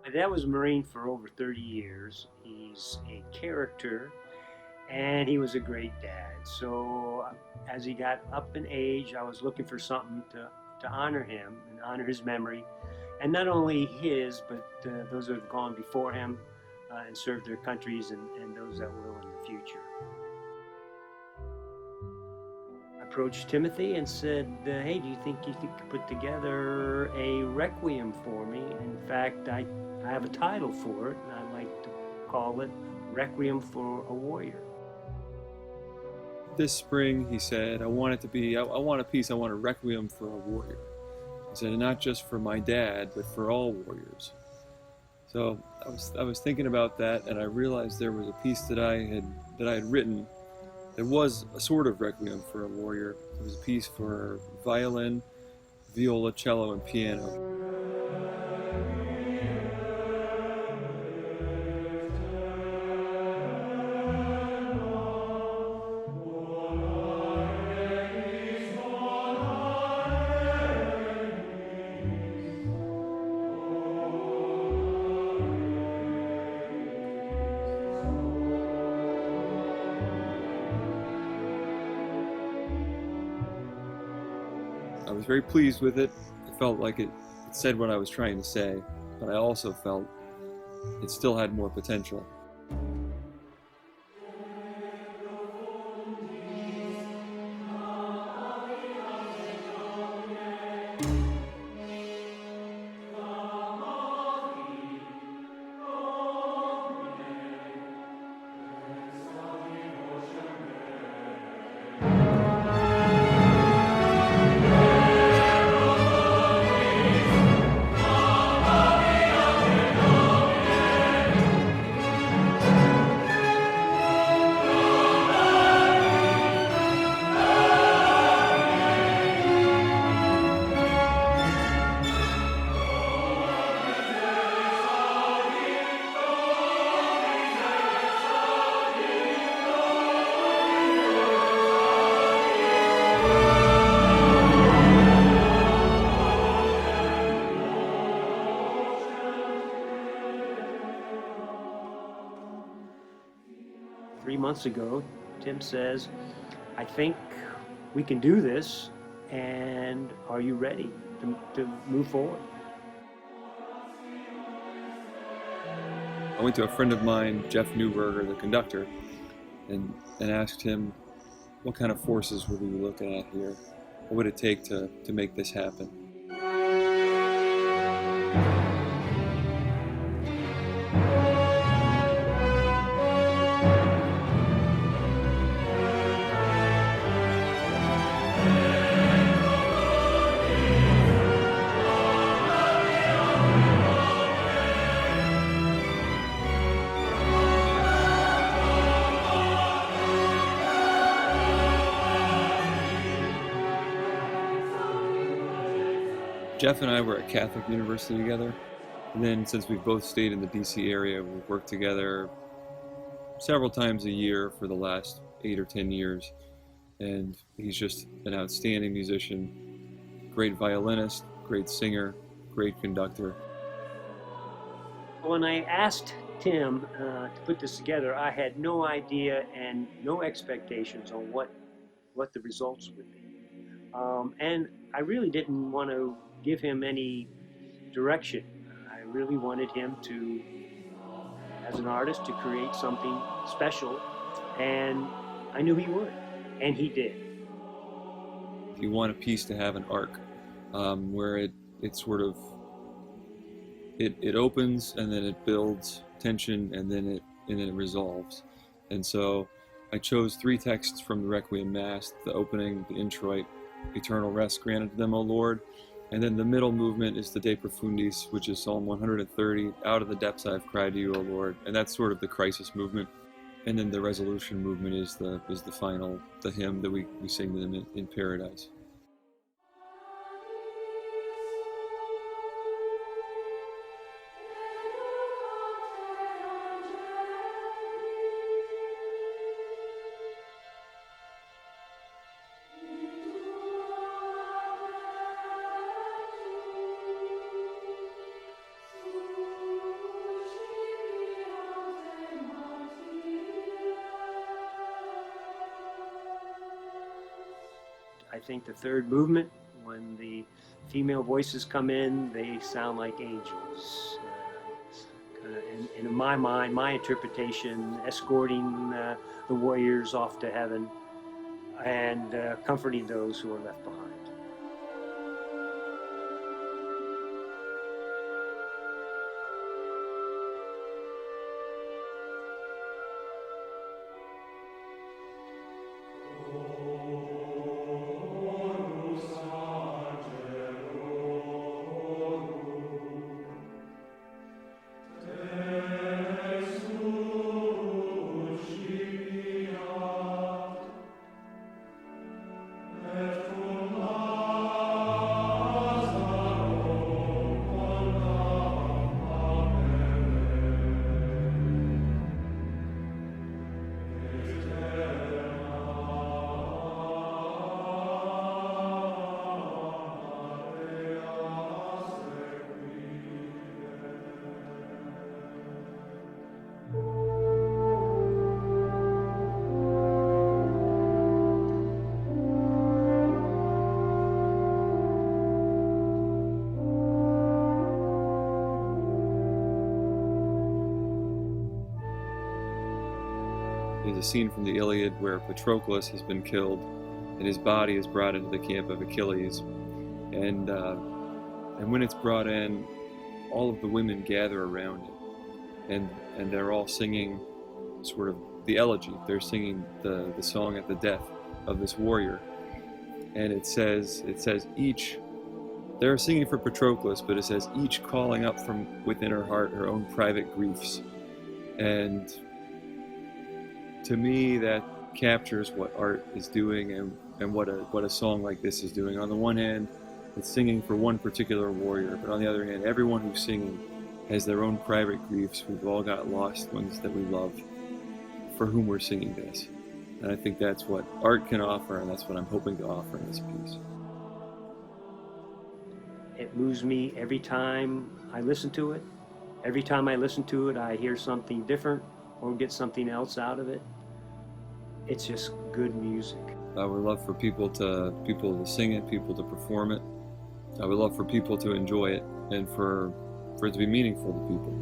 My dad was a Marine for over 30 years. He's a character and he was a great dad. So as he got up in age, I was looking for something to honor him and honor his memory. And not only his, but those that have gone before him and served their countries and those that will in the future. I approached Timothy and said, hey, do you think you could put together a requiem for me? In fact, I have a title for it, and I'd like to call it Requiem for a Warrior. This spring, he said, I want it to be, I want a piece, I want a requiem for a warrior. He said, and not just for my dad, but for all warriors. So I was thinking about that, and I realized there was a piece that I had written that was a sort of requiem for a warrior. It was a piece for violin, viola, cello, and piano. I was very pleased with it. I felt like it said what I was trying to say, but I also felt it still had more potential. 3 months ago, Tim says, I think we can do this, and are you ready to move forward? I went to a friend of mine, Jeff Newberger, the conductor, and asked him what kind of forces would we be looking at here? What would it take to make this happen? Jeff and I were at Catholic University together, and then since we've both stayed in the DC area, we've worked together several times a year for the last 8 or 10 years, and he's just an outstanding musician, great violinist, great singer, great conductor. When I asked Tim to put this together, I had no idea and no expectations on what the results would be. And I really didn't want to give him any direction. I really wanted him to, as an artist, to create something special, and I knew he would, and he did. You want a piece to have an arc where it sort of it opens and then it builds tension and then it resolves. And so I chose 3 texts from the Requiem Mass: the opening, the introit, eternal rest granted to them, O Lord. And then the middle movement is the De Profundis, which is Psalm 130, out of the depths I have cried to you, O Lord. And that's sort of the crisis movement. And then the resolution movement is the final, the hymn that we sing to them in paradise. I think the third movement, when the female voices come in, they sound like angels. And in my mind, my interpretation, escorting the warriors off to heaven and comforting those who are left behind. There's a scene from the Iliad where Patroclus has been killed and his body is brought into the camp of Achilles. And when it's brought in, all of the women gather around it. And they're all singing sort of the elegy. They're singing the song at the death of this warrior. And it says each, they're singing for Patroclus, but it says each calling up from within her heart her own private griefs. And to me, that captures what art is doing and what a song like this is doing. On the one hand, it's singing for one particular warrior, but on the other hand, everyone who's singing has their own private griefs. We've all got lost ones that we love, for whom we're singing this. And I think that's what art can offer, and that's what I'm hoping to offer in this piece. It moves me every time I listen to it. Every time I listen to it, I hear something different or get something else out of it. It's just good music. I would love for people to sing it, people to perform it. I would love for people to enjoy it, and for it to be meaningful to people.